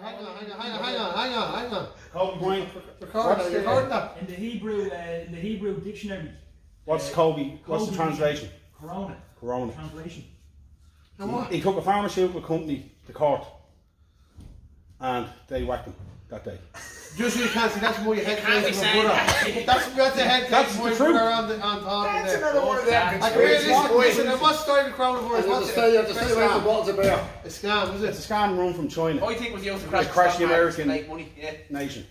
Hang on. Kobe Bryant. Record that. In the Hebrew dictionary. What's Kobe? What's the translation? Corona. Translation. He took a pharmaceutical company to court, and they whacked him that day. Just so you can't see, that's more your head case than my brother. That's the head case my brother on top of there. That's another one of them. I can really listen, what's starting the coronavirus? What's You have to stay away from what's about. a scam, is it? It's a scam run from China. I think it was the use of They crashed the American make money. Yeah. nation.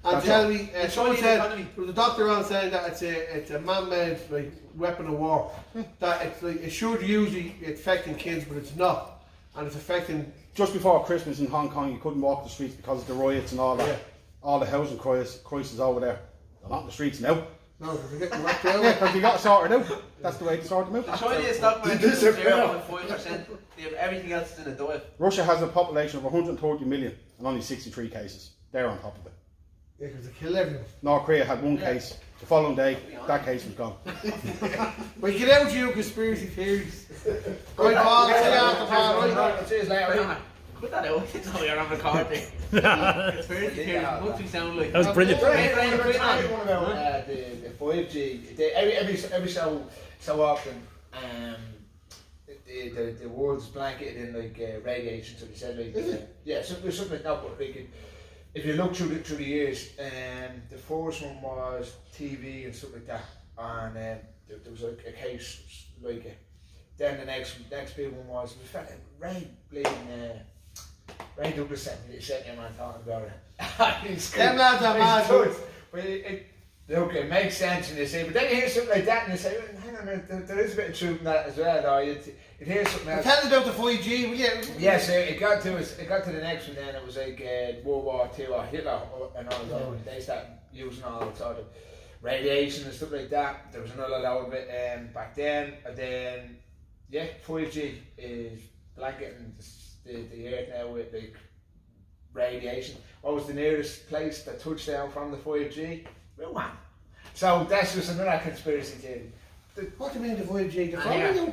And That's tell all. me, someone said, there was a doctor on saying that it's a man-made like weapon of war. That it's like it should usually affecting kids, but it's not, and it's affecting. Just before Christmas in Hong Kong, you couldn't walk the streets because of the riots and all that. Yeah. All the housing crisis over there. They're not in the streets now. No, they're getting whacked out. Yeah, because you got to sort it out. That's the way to sort them out. The Chinese stock market is 0.5%. They have everything else in a dive. Russia has a population of 130 million and only 63 cases. They're on top of it. Yeah, because they kill everyone. North Korea had one case. The following day, that case was gone. But get out you conspiracy theories. Right, Paul, see you after Paul, right? Cheers later. Put that out. It's all you're on recording. Conspiracy theories. What we sound like. That was brilliant. One about the 5G. Every so often, the world's blanketed in like radiation. So they said like yeah, something like that. But like if you look through the years, the first one was TV and stuff like that, and there was like a case like it. Then the next big one was Ray Douglas sent me a man talking about it. Them lads are mad. But look, it makes sense when they say, but then you hear something like that and they say, hang on a minute, there is a bit of truth in that as well. Or you hear something else. Tell us about the 5G, will you? Yes, it got to the next one then. It was like World War II or Hitler and all that. When they started using all that sort of radiation and stuff like that. There was another load of it back then. And then, 5G is blanketing the earth now with like radiation. What was the nearest place that touched down from the 5G? Wuhan. So that's just another conspiracy theory. What do you mean the 5G? The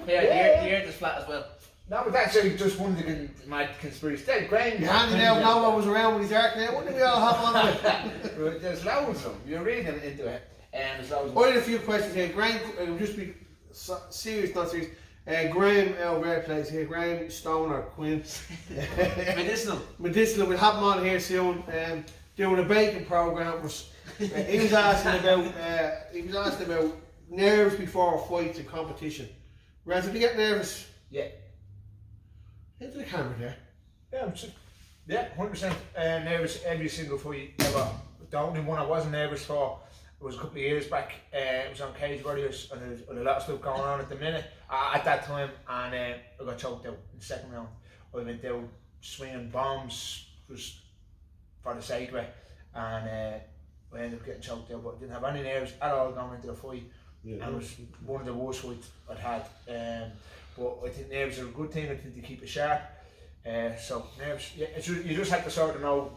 The earth is flat as well. No, but that's just one of the mad conspiracy theories. You handed out no one was around when he's arc now. Wouldn't we all hop on it? There's loads of them. You're reading them into it. There's loads of I had a few questions here. Graham, it'll just be serious, not serious. Graham Rare plays here. Graham Stoner Quinn. Medicinal. We'll have him on here soon. Doing a baking program. He was asking about nerves before fights and competition. Raz, did you get nervous? Yeah. Into the camera there. Yeah, 100% nervous every single fight ever. The only one I wasn't nervous for was a couple of years back. It was on Cage Warriors, and there's a lot of stuff going on at the minute at that time, and I got choked out in the second round. I went down swinging bombs just for the sake of it, and I ended up getting choked out, but I didn't have any nerves at all going into the fight. And it was one of the worst fights I'd had. But I think nerves are a good thing. I think they keep it sharp. So nerves, you just have to sort of know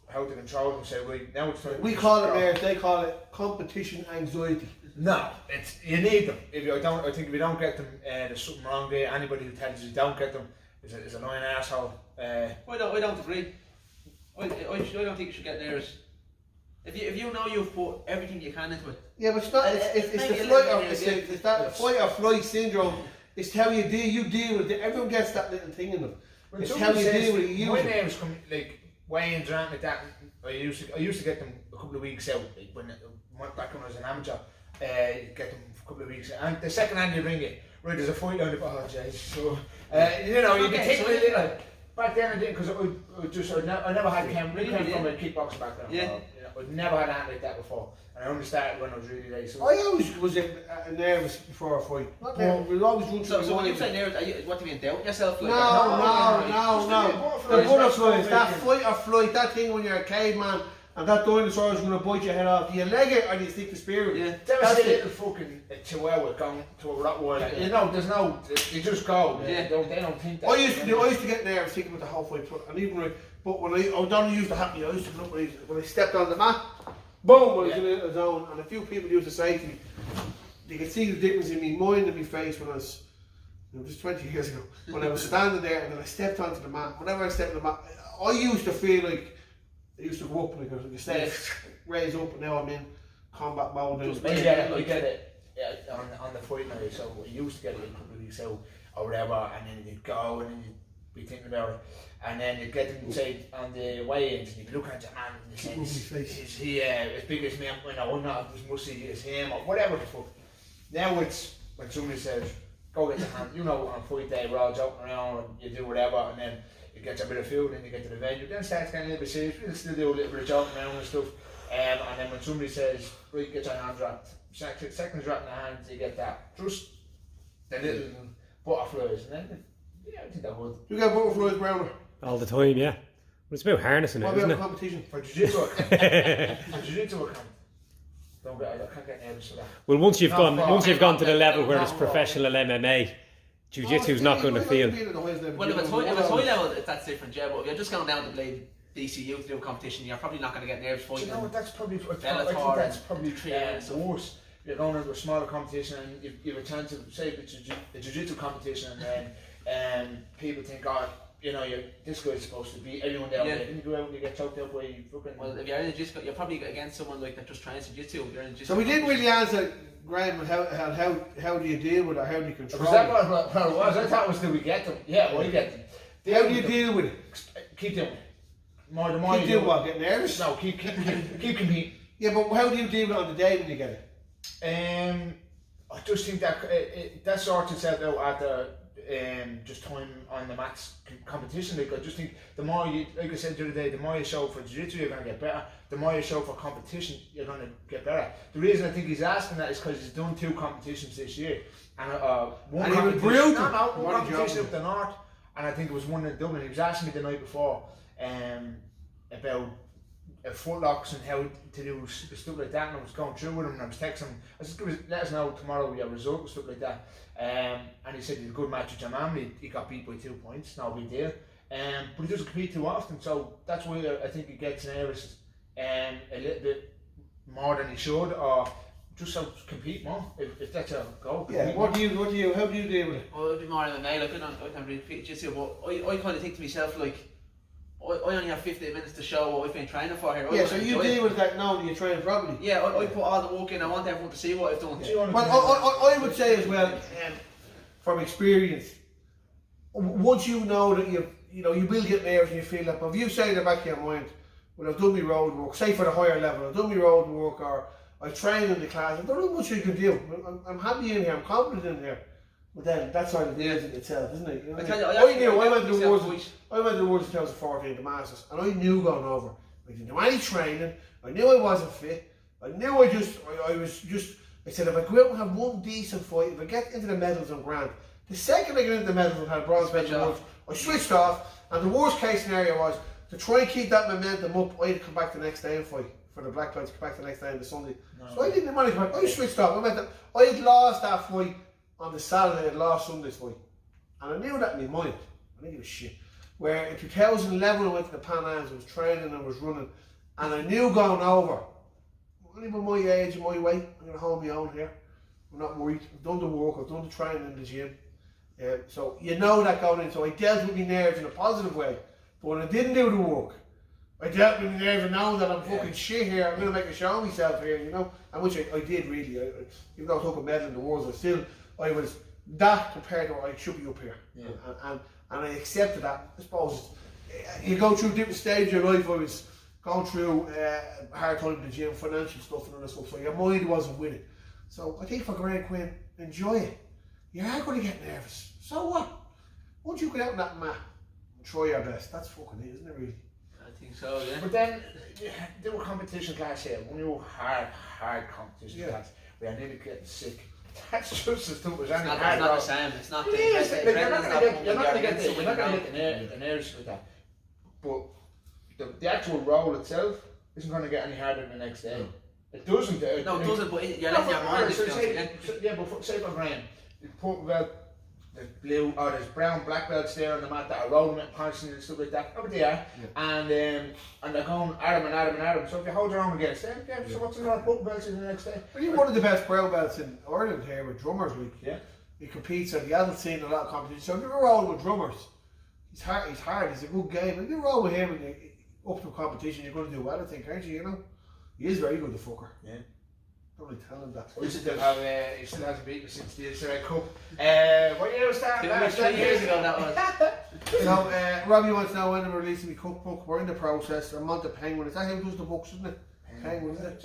how to control them. Say, right, now it's time. We call it nerves. They call it competition anxiety. No, you need them. I think if you don't get them, there's something wrong there. Anybody who tells you don't get them is a annoying asshole. I don't agree. I don't think you should get nervous. If you know you've put everything you can into it. Yeah, but it's not. It's the fight or flight syndrome. It's how you deal with it. Everyone gets that little thing in them. It's how you deal with it. My nerves come like weigh-ins around like that. I used to get them a couple of weeks out. Like back when I was an amateur, get them a couple of weeks out. And the second hand you bring it, right, there's a fight lined up. Oh jeez. So you can take it a little. Back then I didn't, because I never had came from a kickboxing background. Yeah. I'd never had anything like that before, and I only started when I was really late. So I always was nervous before a fight. Not nervous, we always run through. So when you say nervous, what do you mean, doubting yourself? Like No. The butterflies, that fight or flight, that thing when you're a caveman and that dinosaur is going to bite your head off. Do you leg it or do you stick the spear in? Yeah. There was a little fucking chihuahua going to a rock wall. There's no, you just go. Yeah. They don't think that. I used to get nervous thinking about the whole fight, and even but when I don't use the happy, I used to look when I stepped on the mat, boom, I was in a zone, and a few people used to say to me, they could see the difference in my mind and my face when I was, it was 20 years ago, when I was standing there and then I stepped onto the mat. Whenever I stepped on the mat, I used to feel like I used to go up like you said, raise up, and now I'm in combat mode. Just We get it on the fight night, so we used to get it in a couple of weeks out or whatever, and then you'd go and then you'd be thinking about it, and then you'd get them say on the way-ins and you'd be looking at the man in the sense, is he as big as me? I'm not as muscly as him, or whatever the fuck. Now it's when somebody says, go get the hand, on fight day, we're all joking around and you do whatever, and then you get a bit of food, and you get to the venue, then it starts getting a little bit serious. We'll still do a little bit of joking around and stuff. And then when somebody says, right, get your hands wrapped, seconds wrapped in the hands, you get that. Just the little butterflies, and then, I think that would. You get butterflies, Browner? All the time, yeah. Well, it's about harnessing What it, isn't about it? competition? For jiu-jitsu, I can't get nervous for that. Well, once you've No, gone to the level where no, it's professional MMA, jiu-jitsu's not going to feel. Well, if it's high level, that's different, yeah. But if you're just going down to play DCU to do a competition, you're probably not going to get nerves Do fighting. you know what? That's probably. I think Bellator that's and probably Triad. worse. You're going into a smaller competition and you have a chance to say the jiu-jitsu competition, and then people think, this guy's supposed to beat everyone down there. Then you go out and you get choked out by fucking. Well, if you're in jiu-jitsu, you're probably against someone like that just trains jiu-jitsu. You're in jiu-jitsu. So we didn't really answer, Graham, how do you deal with it? How do you control Was that it? what it was? I thought it was do we get them? Yeah, we get them. How do you deal with it? Keep doing it. More Keep you doing what? Get nervous? No, keep competing. Yeah, but how do you deal with it on the day when you get it? I just think that that sorts itself out at the just time on the mats competition. Like, I just think the more you, like I said the other day, the more you show for jiu-jitsu, you're going to get better. The more you show for competition, you're going to get better. The reason I think he's asking that is because he's done 2 competitions this year, and one And he was competition, brutal. one What a competition job. up the north, and I think it was one in Dublin. He was asking me the night before about footlocks and how to do stuff like that, and I was going through with him, and I was texting him, I said, let us know tomorrow your result and stuff like that. And he said he had a good match with Jaman. He got beat by 2 points, no big deal. But he doesn't compete too often, so that's why I think he gets nervous a little bit more than he should, or just so compete more if that's your goal. Yeah. How do you deal with it? Well, it'd be more MMA. Like, I don't really fit jiu-jitsu, but I kind of think to myself, like, I only have 15 minutes to show what I've been training for here. Yeah, so you deal with that now that you train properly. Yeah, I put all the work in. I want everyone to see what I've done. Well, I would say as well, from experience, once you know that you will get nerves and you feel that, but if you say in the back of your mind, well, I've done my road work, say for the higher level, I've done my road work, or I've trained in the class, I don't know much you can do. I'm happy in here, I'm confident in here. But then that's how it is in itself, isn't it? You know what I mean? I went to the Wars in 2014, the Masters, and I knew going over. I didn't do any training. I knew I wasn't fit. I knew I said if I go out and have one decent fight, if I get into the medals I'm grand. The second I get into the medals and had bronze medal, I switched off, and the worst case scenario was to try and keep that momentum up. I had to come back the next day and fight for the black belts. Come back the next day on the Sunday. So I didn't manage. I switched off. I had lost that fight on the Saturday. I had lost Sunday's fight, and I knew that in my mind. I didn't give a shit. Where in 2011 I went to the Pan Ams, I was training, I was running, and I knew going over, only by my age and my weight, I'm going to hold my own here. I'm not worried. I've done the work, I've done the training in the gym. So you know that going in. So I dealt with my nerves in a positive way. But when I didn't do the work, I dealt with my nerves and knowing that I'm fucking shit here, I'm going to make a show of myself here, you know. And which I did really. Even though I took a medal in the Worlds, I was that compared to what I should be up here. Yeah. And I accepted that. I suppose you go through different stages of your life. I was going through a hard time in the gym, financial stuff and all that stuff, so your mind wasn't with it. So I think for Graham Quinn, enjoy it. You are going to get nervous. So what? Once you get out on that mat and try your best, that's fucking it, isn't it really? I think so, yeah. But then, there were competition class here, when you were hard competition class, we are nearly getting sick. That's just as tough as any hard. It's not the same. It's not the You're not going to get the nerves with that. But the actual roll itself isn't going to get any harder the next day. It doesn't. No, it doesn't, but you're letting your mind yeah, but say for Graham, you put about the blue or there's brown black belts there on the mat that are rolling it constantly and stuff like that. Over there, and they're going at him. So if you hold your own against them, so what's the matter? Put belts in the next day. Well, you're one of the best brown belts in Ireland here with drummers. He competes on the adult scene in a lot of competitions. So if you're rolling with drummers, He's hard. He's a good game. If you're wrong with him and you're up to a competition, you're going to do well, I think, aren't you? You know, he is very good, the fucker. Yeah. Don't really tell him that. He still hasn't beaten us since the Israel Cup. What year was that? 3 years ago that was. So, Robbie wants to know when we're releasing the cookbook. We're in the process. I'm on the Penguin. Is that who does the books, isn't it? Penguin, isn't it?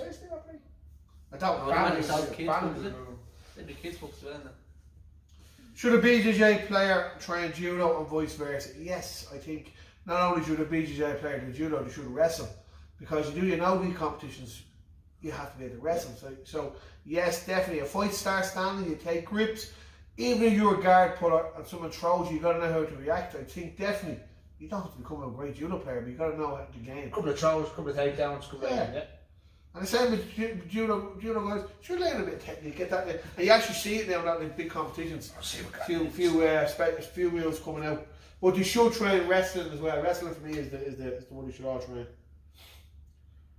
I don't Oh, know. the man who Families. sells kids' books, Families. is it? There'd be kids' books as well, isn't it? Should a BJJ player train judo and vice versa? Yes, I think not only should a BJJ player do judo, they should wrestle. Because you do your no-gi competitions, you have to be able to wrestle. So yes, definitely. A fight starts standing, you take grips. Even if you're a guard puller and someone throws you, you got to know how to react. I think definitely, you don't have to become a great judo player, but you got to know how to game. Couple of throws, couple of takedowns, couple of Yeah. And the same with judo guys, should learn a bit of technique, get that. And you actually see it now in the big competitions. Few wheels coming out. But you should train wrestling as well. Wrestling for me is the one you should all train.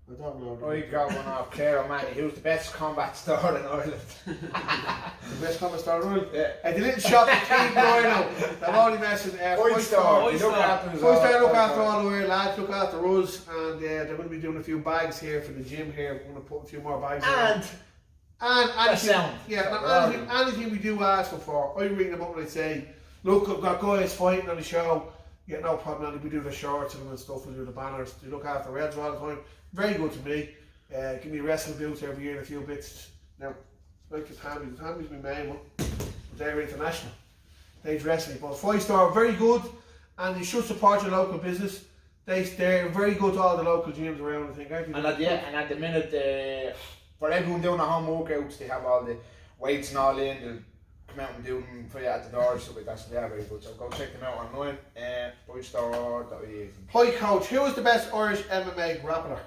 I don't know. I got one off Claire O'Malley. He was the best combat star in Ireland. The best comment star in the world. Yeah. And they didn't shop at Team Ryano. They're only messing. Fight star. He look after us First all. I look after all the way, lads look after us, and they're going to be doing a few bags here for the gym here. We're going to put a few more bags in. And anything, sound. anything we do ask them for, I ring them up and I say, look, I've got guys fighting on the show. Yeah, no problem, Andy. We do the shorts and stuff, we do the banners. They look after Reds all the time. Very good to me. Give me wrestling boots every year and a few bits. Now, like the Tammy's my main one. They're international. They dress me. But 5-star, very good, and you should support your local business. They're very good to all the local gyms around, I think. And at the minute, for everyone doing the home workouts, they have all the weights and all in. They'll come out and do them for you at the door and stuff like that. So they are very good. So go check them out online. 5star.ie. Hi coach, who is the best Irish MMA grappler?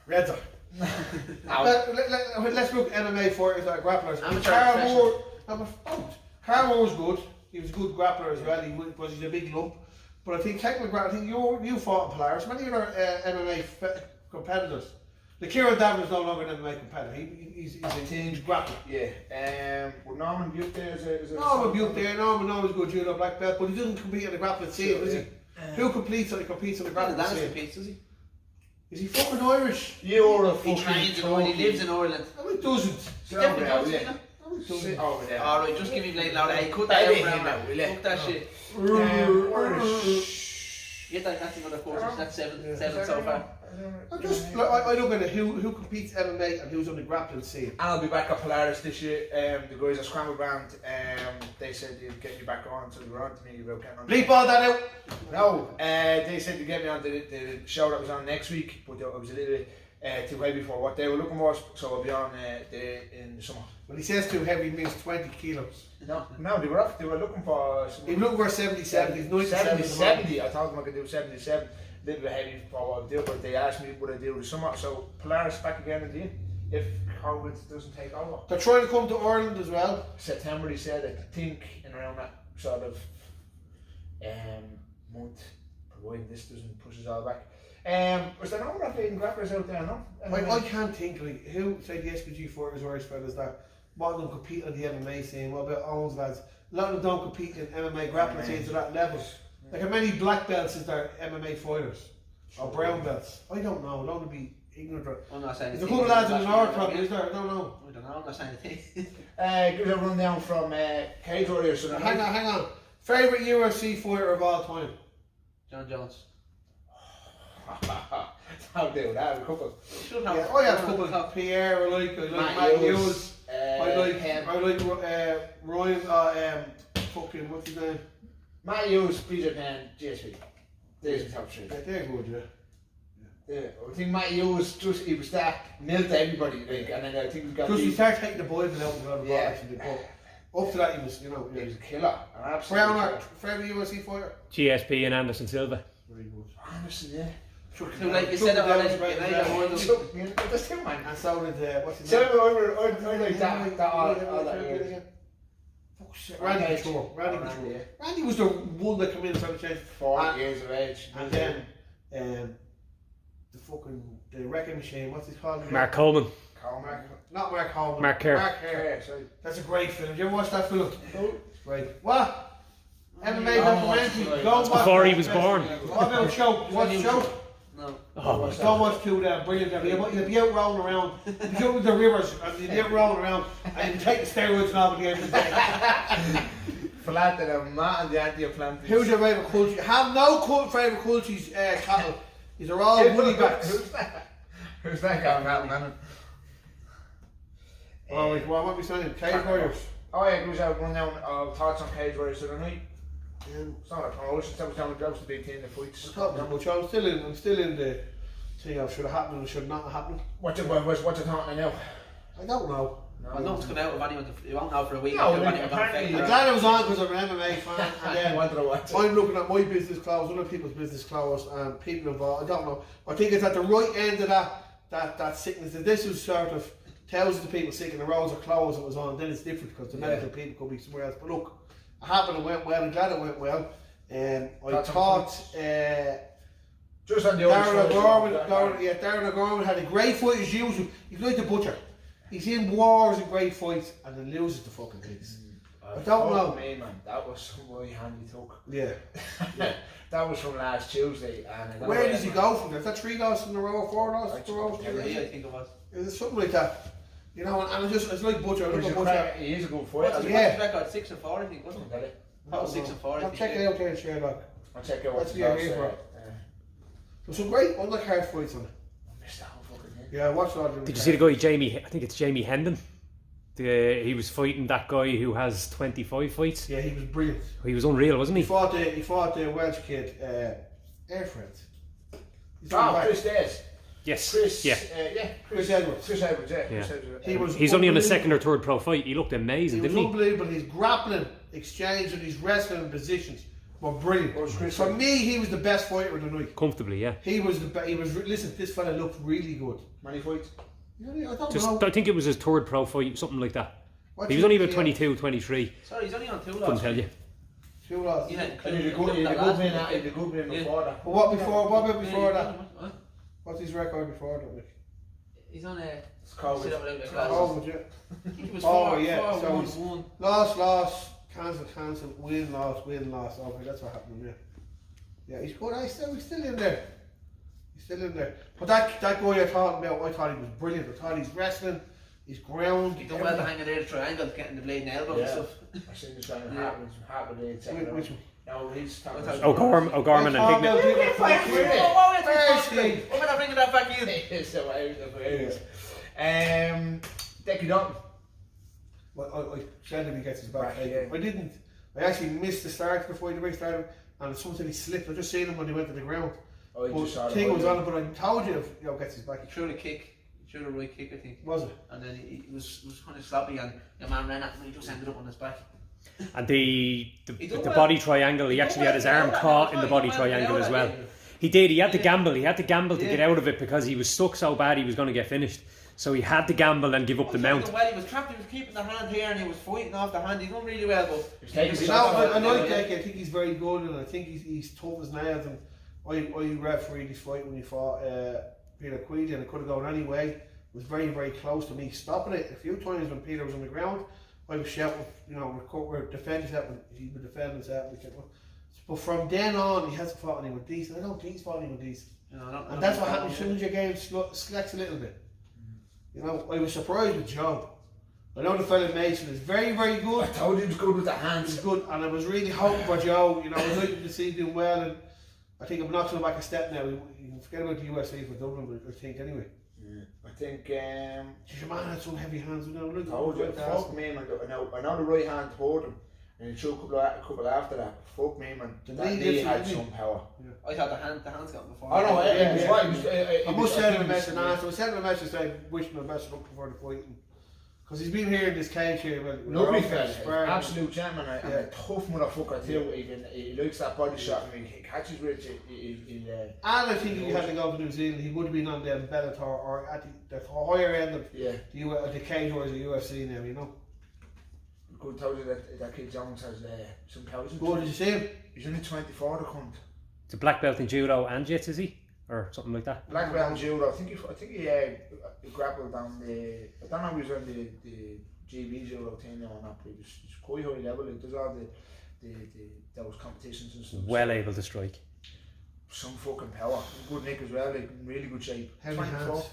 Redder. Let's look at MMA fighters like grapplers. Carl Moore's good. He was a good grappler as well. He's a big lump. But I think technical grappler. I think you fought in Polaris. Many other MMA competitors. The Kieran Davin is no longer an MMA competitor. He's a team grappler. Yeah. With Norman Butte there is a Norman Butte there. Norman's a good judo black belt, but he doesn't compete in the grappling scene, does he? Who competes on the grappling Dennis scene? competes, does he? Is he fucking Irish? You're a He fucking trains in Ireland, he lives in Ireland. No, he doesn't. He definitely does, yeah. you know? No, he doesn't. over there. Alright, just give me blade loud. Hey, cut that out, Brown. Cut that shit. Get that thing on the course. That's seven so far. I look at it, who competes MMA and who's on the grappling scene. And I'll be back at Polaris this year. The guys at Scramble Brand, they said they'd get me back on, so they were on to me about getting on. Bleep all that out. No, they said to get me on the show that was on next week, but it was a little bit too heavy for what they were looking for, so I'll be on in the summer. When he says too heavy, he means 20 kilos. No, they were looking for. He was looking for 77, he's 97. 70. I told them I could do 77. A little bit heavy for what I do, but they asked me what I do this summer. So Polaris back again in the end, if COVID doesn't take over. They're trying to come to Ireland as well. September, he said, I think, in around that sort of month, providing this doesn't push us all back. Was there no grappling grapplers out there, no? I can't think, like, who, say the SPG fighters, Irish fellas, that what of them compete on the MMA scene, what about Owens lads? A lot of them don't compete in MMA grappling scenes to that level. Like how many black belts is there MMA fighters? Or brown belts? I don't know, I don't want to be ignorant. I'm not saying There's a couple of lads in the north probably, is there? I don't know. I don't know, I'm not saying a thing. Give us a rundown from Cage Warriors. So Hang on. Favourite UFC fighter of all time? John Jones. I'll do that, a couple. Should have. Yeah, I have a couple of Pierre, I like Matt Hughes. I like Ryan, fucking, what's his name? Matt Hughes, BJ Penn, GSP. There's the top three. Yeah, they're good, Yeah, I think Matt Hughes he was that nil to everybody, like, and then I think we got. Because he started taking the boys and out and got Yeah. Up to that, he was, He was a killer. An absolute Brown, killer. favourite UFC fighter? GSP and Anderson Silva. Very good. Anderson, yeah. So like you said already, That's him, man. And so did, what's his So name? I like that all that year. Oh shit, Randy Couture. Randy Couture. Yeah. Randy was the one that came in and started changing. 40 years of age. And then, the wrecking machine, what's it called? Mark Coleman. Not Mark Holman. Mark Kerr. Mark Kerr. Sorry. That's a great film. Did you ever watch that film? No. It's great. What? MMA documentary. Go watch Before he that. was born. What about show? What show? No. Oh, So much to that, brilliant. You'll be out rolling around. You go to the rivers and you'll be out rolling around and you take the steroids now at the end of the day. Flat and a mat and the anti-inflammatories. Who's your favourite culture? Have no favourite cultures, cattle. These are all woolly backs. Who's that guy, man? Oh, wait, what am I saying? Cage Warriors. Oh yeah, it was out one down thoughts on Cage Warriors the other night. It's not a promotion, that was the big thing in the fights. It's not that much. I'm still in the thing of should have happened and should not have happened. What's it talking now? I don't know. Well, nothing's come out of anyone. You won't know for a week. No, if anyone got apparently- affected. I'm glad I was on because I'm an MMA fan. And then What did I watch? I'm looking at my business clothes, other people's business clothes, and people involved. I don't know. I think it's at the right end of that sickness. If this was sort of thousands of people sick and the rows of clothes that was on, then it's different because the medical people could be somewhere else. But look, it happened and went well. I'm glad it went well. I That's thought Just on the Darren O'Gorman had a great fight as usual. He's like the butcher. He's in wars and great fights and then loses the fucking things. I don't know. Me, man, that was some really handy talk. Yeah. That was from last Tuesday. And Where does he go from there? Is that 3 losses in a row, 4 losses in a row? Yeah, I think it was. Is it something like that? You know, and it's like Butcher. I look at Butcher. He is a good What's fighter. his Yeah. record? 6-4, I think, wasn't it? That was 6-4. I I'll think. check it out there and share that. I'll check out what That's the the dogs idea, say. bro. There's some great undercard fights on it. I missed that whole fucking thing. Yeah, I watched all of them. did you see the guy Jamie? I think it's Jamie Hendon. He was fighting that guy who has 25 fights. Yeah, he was brilliant. He was unreal, wasn't He he? fought the Welsh kid, Airfred. He's Oh, on back. Chris Days. Yes. Chris. Yeah. Chris Edwards. Chris Edwards, yeah. Yeah. Chris Edwards. He was He's only on the unbelievable. second or third pro fight. He looked amazing, He was didn't he? unbelievable. His grappling, exchange, and his wrestling positions were brilliant. What was Chris For like? me, he was the best fighter of the night. Comfortably, yeah. He was listen, this fella looked really good. Many fights. I don't Just, know. I think it was his third pro fight, something like that. What He you was only about think, 22, 23. Sorry, he's only on 2 Couldn't losses. tell you. 2 losses. Yeah, And he's a good man before that. But what about before that? What? What's his record before that? Like? He's on a. It's COVID. Sit up without the Oh, glasses. would you? I think it was Oh, 4, yeah, 4, so 1, he's- 1. Loss, cancel, win, loss. Okay, that's what happened there. Yeah, he's good. He's still in there. He's still in there. But that guy I thought he was brilliant. I thought he's wrestling, he's ground. He done well to hang in there, the triangle, getting the blade and elbow and Yeah. stuff. I've seen this guy Yeah. hat with the Which one? No, he's talking What's about. O'Gorman and Hignett. We're not bringing that back in. It's so hilarious. Decky Dalton. Well, I said him he gets his back. Right, yeah. I actually missed the start before the race started, and something he slipped. I just seen him when he went to the ground. Oh, he just saw But the thing was ball. on it, but I told you if gets his back. He threw the kick. He threw the right kick, I think. Was it? And then he was kind of sloppy, and the man ran at him and he just ended up on his back. And the done the well. body triangle, he actually had his arm caught in the body triangle as well. He did. He had to gamble. He had to gamble to get out of it because he was stuck so bad he was going to get finished. So he had to gamble and give up the mount. Well, he was trapped. He was keeping the hand here, and he was fighting off the hand. He done really well, but He's taking he was his No, shots. I like Decky. I think he's very good, and I think he's tough as nails. And I refereed this fight when he fought Peter Queedy, and it could have gone any way. It was very, very close to me stopping it a few times when Peter was on the ground. I was shouting, we're defending that when he would defend himself. But from then on, he hasn't fought anyone decent. I don't think he's fought anyone decent. And that's what happens as soon as your game slacks a little bit. I was surprised with Joe. I know the fella Mason is very, very good. I told you he was good with the He's hands. good, and I was really hoping for Joe. I was hoping to see him doing well, and I think I'm knocking him back a step now. You can forget about the UFC for Dublin, I think, anyway. Yeah. I think, Your man had some heavy hands. I told you, fuck me, man. I know the right hand hurt him, and he threw a couple after that. Fuck me, man. The That knee knee did had something. some power. I thought the hands got him before. Oh no, Yeah, he was yeah. right. I must send him a message now. So I sent him a message saying, wishing him the best of luck before the fight. Because he's been here in this cage here. Lovely fella, absolute gentleman, and Yeah. a tough motherfucker too. He likes that body shot, and he catches with it. And I think if he had to go to New Zealand, he would have been on the Bellator or at the higher end of yeah. the cage wars of UFC now, Good told you that kid Jones has some thousands. Good, did you see him? He's only 24, the cunt. It's a black belt in judo and jits, is he? Or something like that. Black belt in judo. I think he grappled down the. I don't know if he was on the GB judo team now or not, but he's quite high level. He does all those competitions and stuff. Well able to strike. Some fucking power. Good nick as well, like in really good shape. Heavy 24. hands.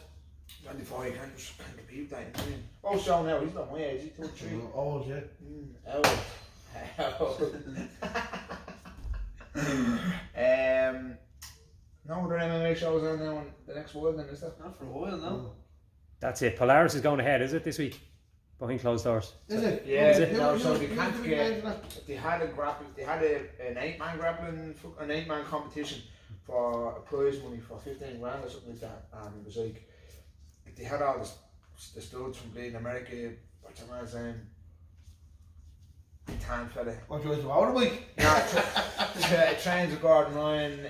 24, you can't compete with that. Also now, he's not my age, he's 23. Old, yeah. No other MMA shows on now in the next world then, is there? Not for a while, no. That's it. Polaris is going ahead, is it, this week? Behind closed doors. Is it? Yeah, Is it? no, so Who- they who- can't who- who- get. who- They had a grapple. They had an 8-man grappling, an 8-man competition for a prize money for 15 grand or something like that, and it was like they had all the studs from Bleeding America. What's the man's name? Tan fella. What do you do out of week? Yeah, trains with Gordon Ryan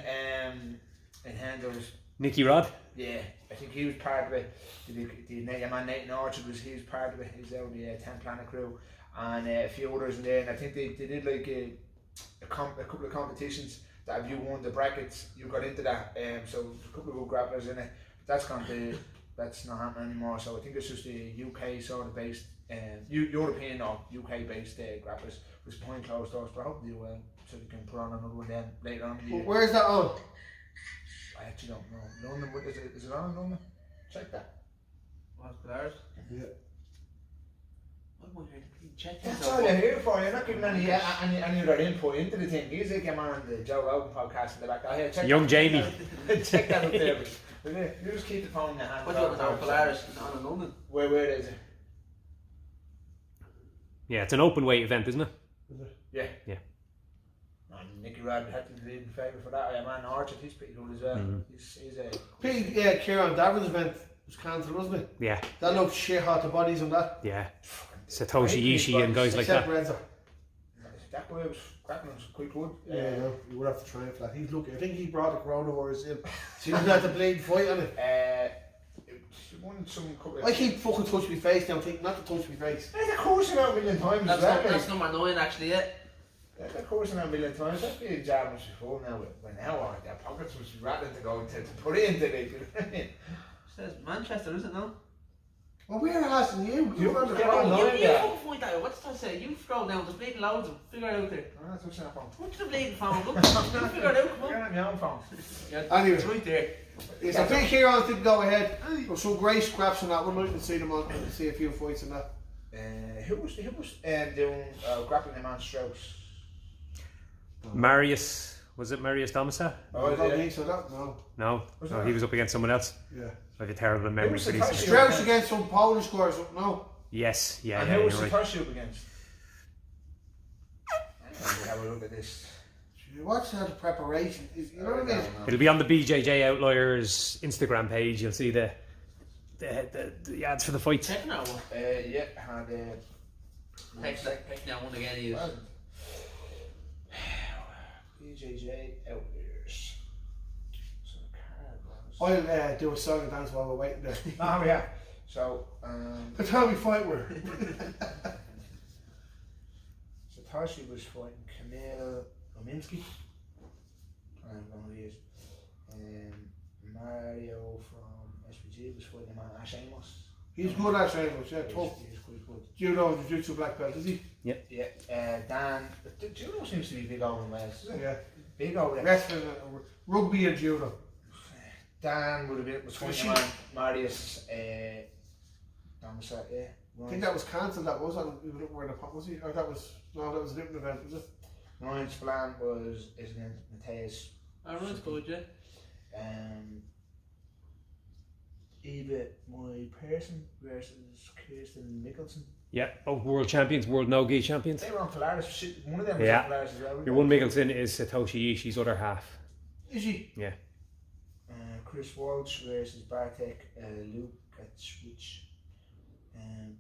in handles. Nicky Rod? Yeah, I think he was part of it. The man Nathan Orchard he was part of it. He was out with the 10 Planet crew and a few others in there. And I think they did like a couple of competitions that if you won the brackets, you got into that. So there's a couple of good grapplers in it. But that's not happening anymore. So I think it's just a UK sort of based, European or UK based grapplers. Which behind closed doors, but I hope they do well so they can put on another one then later on in the year. Where's that on? I actually don't know. London, is it on in London? Check that. What's Polaris? Yeah. What am I here to check That's this all out? you're here for. You're not giving any other input into the thing. He's like a man on the Joe Rogan podcast in the back. Oh, here, check Young that. Jamie. Check that up there. But you just keep the phone in your hand. What do you want to know? Polaris on in London? Where is it? Yeah, it's an open weight event, isn't it? Yeah. Yeah. Man, Nicky Rod had to lead in favour for that. Yeah, man, Orchard, he's pretty good as well. He's a... Big Kieran Davin's event was cancelled, wasn't it? Yeah, That looked shit hot, the bodies on that. yeah. Satoshi Ishii and guys like Except that. Renzo. That boy was cracking on quite good. Yeah, no, you would have to try it for that. He's lucky. I think he brought the coronavirus in. So he was at the blade fight on it. He won some couple of... I keep fucking touching my face now, think not to touch my face. Of course, you know, a million times as well. That's number 9 actually, yeah. Of course, a million times. That's been jabbed us before now. When now their pockets was rattling to go to put it into it. Says Manchester, is it now? Well, we're asking you. You You're on the get phone. on You yeah. fucking find that out. What's that say? You scroll down, there's bleeding loads of them. Figure it out there. That's what's that phone. What's the bleeding phone? Look, you figure it out, come You're on. on your own phone. Anyway. It's right there. Yes, I think Kieran didn't go ahead. There's some great scraps on that one. I can see them on and see a few fights on that. Who was doing grappling him on Strauss? Marius, was it Marius Domasa? Oh, I don't yeah. think so. That, no. No, Was no, that- he was up against someone else. Yeah. I have a terrible memory was for the these. first- Strauss against some Polish guy or something. No. Yes, yeah, And yeah, who was you're the right. first up against? We'll have a look at this. What's that preparation? You know what I mean? It'll be on the BJJ Outliers Instagram page. You'll see the ads for the fights. Check now one. Yeah, had Pick now one again, he is. BJJ Outliers. So the card was... I'll do a song and dance while we're waiting there. Oh yeah. So That's how we fight were. Satoshi was fighting Kamil Ominski. I don't know who he is. Mario from SPG was fighting him on Ash Amos. He's good at Amos, yeah, tough. He's quite good. Judo, Jiu-Jitsu black belt, is he? Yeah. Dan. Judo seems to be big over in Wales, isn't it? Yeah. Big over there. Wrestling, rugby and judo. Dan would have been was fighting him on Marius. Domicile, yeah. I think that was cancelled. That was on. Was he? Or that was that was a different event. Was it? Ryan's plan was against Mateus. Everyone's good, yeah. Eva, my person versus Kirsten Mickelson. Yeah, both world champions, world no-gi champions. They were on Polaris. Shit, one of them was Yeah. on Polaris as well. Your one Mickelson is Satoshi Ishii's other half. Is he? Yeah. Chris Walsh versus Bartek Lukacs. And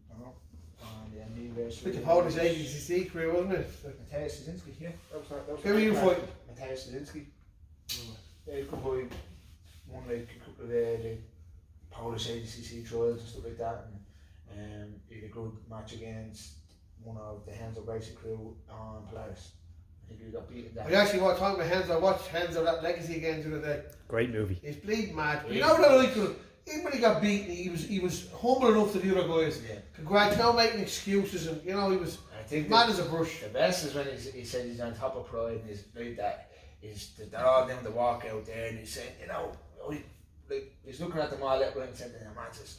me versus With the Polish AGCC crew, wasn't it? Mateus Szynski, yeah. That was Who were you fighting? Mateus Szynski. They could buy one like a couple of the Polish AGCC trials and stuff like that, and he had a good match against one of the Henzo Basic crew on Polaris. I think he got beaten that. I actually watched talking about Henzo. I watched Henzo that Legacy again the other day. Great movie. He's bleeding mad. You know what I like? Even when he got beaten, he was humble enough to the other guys. Yeah. Congrats, not making excuses, and you know he was. think Man is a brush. the best is when he said he's on top of pride and he's like that. They're all doing the walk out there and he's saying, you know, he's looking at them all that way and saying to them, man says,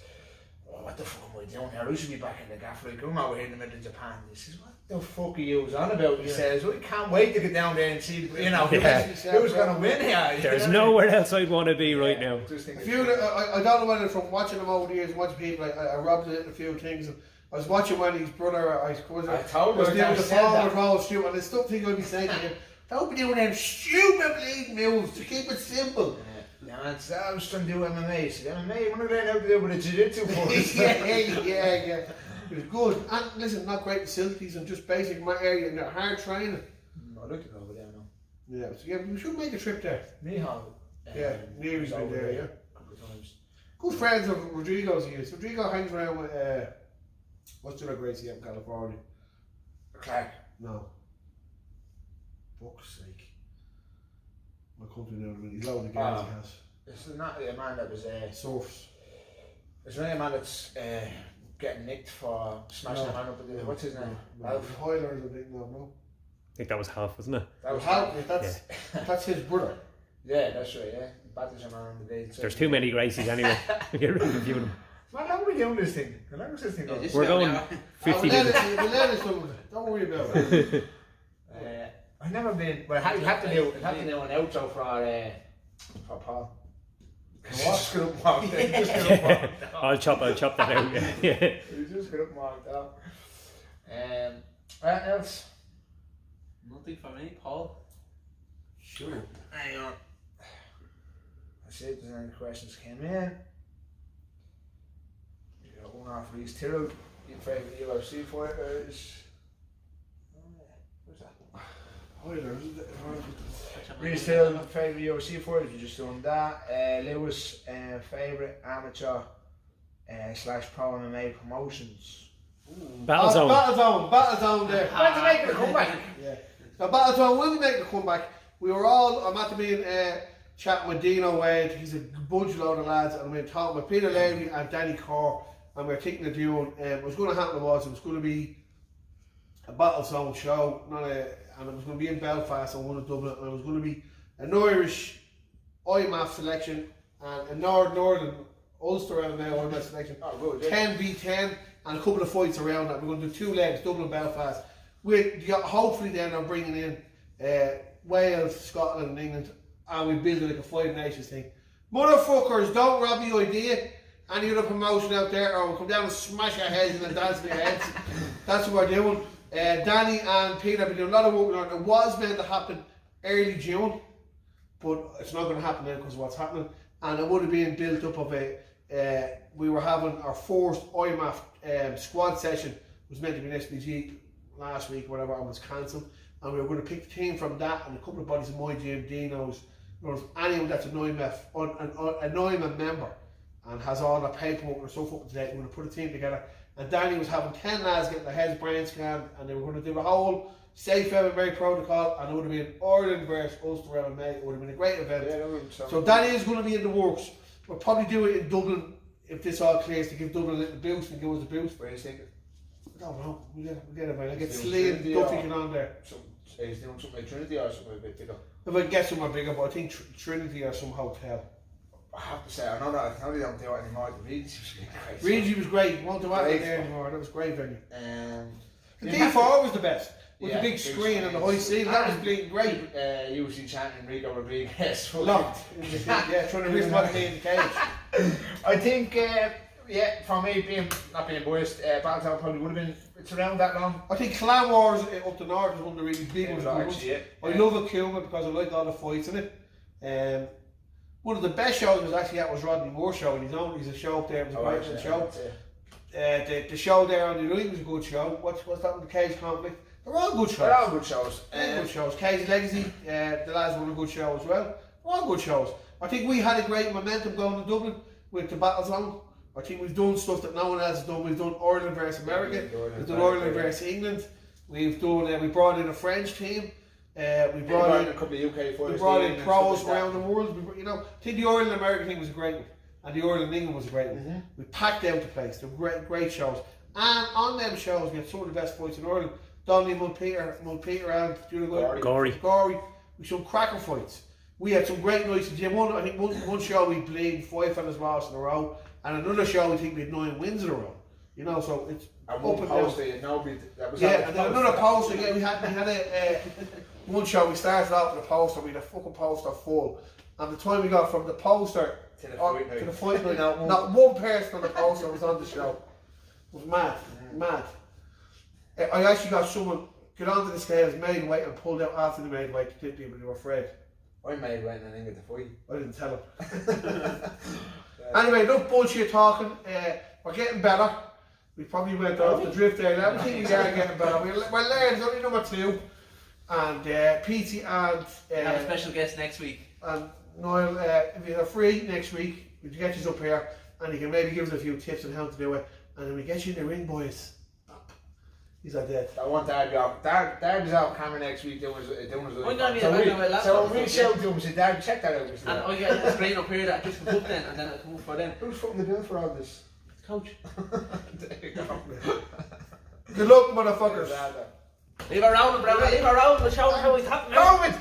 oh, what the fuck am I doing here? I should be back in the gaff. Like, I'm over here in the middle of Japan. He says, what the fuck are you on about? He says, we can't wait to get down there and see, you know, who's going to win here. There's nowhere else I'd want to be right now. I don't know whether from watching him over the years, watching people, I robbed it a few things. And I was watching when his brother, I told was doing the forward roll shoot, and there's something I'd be saying to him, don't be doing them stupid bleeding moves, to keep it simple. Yeah, I was trying to do MMA. So MMA, what are they how to do with a jiu-jitsu for? yeah. It was good. And listen, not great facilities and just basic area and hard training. I'd like to go over there now. Yeah, so yeah, we should make a trip there. Nihal. Yeah, Neary's been there, yeah. A couple of times. Good friends of Rodrigo's here. So Rodrigo hangs around with, what's the other great CM in California? Clark. No. Fuck's sake. My company now, he's loaded the games he has. It's not a man that was Surfs. It's not a man that's getting nicked for smashing a man up at the what's his name? Ralph. Hoyler's a big no, bro. I think that was half, wasn't it? That was That's his brother. Yeah, that's right, yeah. Battles a man on the day. There's too many Gracies anyway. Get rid of a few of them. Man, how are we doing this thing? How long is this thing going? We're going 50 minutes. We'll let it don't worry about it. I've never been. Well, you have to do an outro for Paul. Just get up and walk down. Just get up and walk down. I'll chop that out. Yeah. You just get up and walk down. What else? Nothing for me, Paul. Sure. Hang on. Let's see if there's any questions came in. You got one off Reese Tyrrell. Your favourite UFC fighters. Who's that? Hoyler. Reese Tyrrell, favourite UFC fighters. We're just doing that. Lewis, favourite amateur / pro MMA promotions. Battlezone there. When's it making a comeback? Yeah. Now Battlezone, when we make a comeback, I'm at the being chatting with Dino Wade, he's a bunch load of lads, and we're talking with Peter Levy and Danny Corr, and we're thinking of doing, it was going to happen it was going to be a Battlezone show, and it was going to be in Belfast and one in Dublin, and it was going to be an Irish IMAF selection and a Northern Ulster MMA IMAF selection, 10v10, and a couple of fights around that. We're going to do 2 legs, Dublin, Belfast. Hopefully then I'm bringing in Wales, Scotland and England, and we build it like a 5 nations thing. Motherfuckers, don't rob the idea. Any other promotion out there, or we'll come down and smash our heads and dance in your heads. That's what we're doing. Danny and Peter have been doing a lot of work on it. It was meant to happen early June, but it's not going to happen now because of what's happening. And it would have been built up of we were having our first IMAF squad session. It was meant to be an SBG last week, whatever, and was cancelled. And we were going to pick the team from that and a couple of bodies in my gym, Dino's, anyone that's an IMAF member and has all the paperwork and stuff up to date. We're going to put a team together. And Danny was having 10 lads getting their heads brain scanned, and they were going to do the whole safe MMA protocol, and it would have been Ireland versus Ulster MMA. It would have been a great event. Yeah, so that is going to be in the works. We'll probably do it in Dublin if this all clears, to give Dublin a little boost and give us a boost. Where do you think? I don't know. We'll get it, man. I get Slee and Duffy get on there. He's doing something like Trinity or something a bit bigger. If I can get somewhere bigger, but I think Trinity or some hotel. I have to say, I know they don't do it anymore. The Regency was great. Regency was great. Won't do it there anymore. That was a great venue. The D4 was the best. With the big screen and the high ceiling. That was bleeding great. UFC champion Rico Rodriguez. Locked. Yeah, trying to wrist what in the cage. I think, for me, not being biased, Battletown probably would have been, it's around that long. I think Clan Wars up the north is one of the really big ones. I love Akuma because I like all the fights in it. One of the best shows was actually was Rodney Moore's show, and he's a show up there. It was a great show. The show there on the night was a good show. What's that with the cage conflict? They're all good shows. They're all good shows. Good shows. Cage Legacy, the lads won a good show as well. They're all good shows. I think we had a great momentum going to Dublin with the Battlezone. I think we've done stuff that no one else has done. We've done Ireland versus America. We've done Ireland versus England. We've done. We brought in a French team. We brought in a couple of UK fighters. We brought in pros around the world. I think the Ireland American thing was a great one, and the Ireland England was a great one. We packed out the place. They were great shows. And on them shows, we had some of the best fights in Ireland. Donnelly, Mulpeter and the other guy, Gory. We some cracker fights. We had some great nights in the gym. I think one show we played 5 fellas lost in a row, and another show we think we had 9 wins in a row. You know, so it's And up one and poster, down. you know, that was Yeah, and then another poster. Yeah, we had a one show. We started off with a poster. We had a fucking poster full, and the time we got from the poster to the fight night, No, not one person on the poster was on the show. It was mad, mad. I actually got someone get onto the scales, made weight, and pulled out after the made weight to tip people who were afraid. I made weight and I didn't get the fight. I didn't tell him. Anyway, enough bullshit talking. We're getting better. We probably went off the drift there. I think we are getting better. We're learning. Only number 2, and PT and We have a special guest next week. and Niall. If you're free next week, we can get you up here, and you can maybe give us a few tips on how to do it, and then we get you in the ring, boys. He's like that. I want Darby off. Darby's off camera next week. There was I'm gonna be a bit of a laptop. so when we shout to him, say, Darby, check that out. And I get a screen up here that just comes up then, and then it'll come up for them. Who's footing the bill for all this? Coach. There you go. Good luck, motherfuckers. Leave her around, brother. Leave her around. We'll show them how he's happening. Go with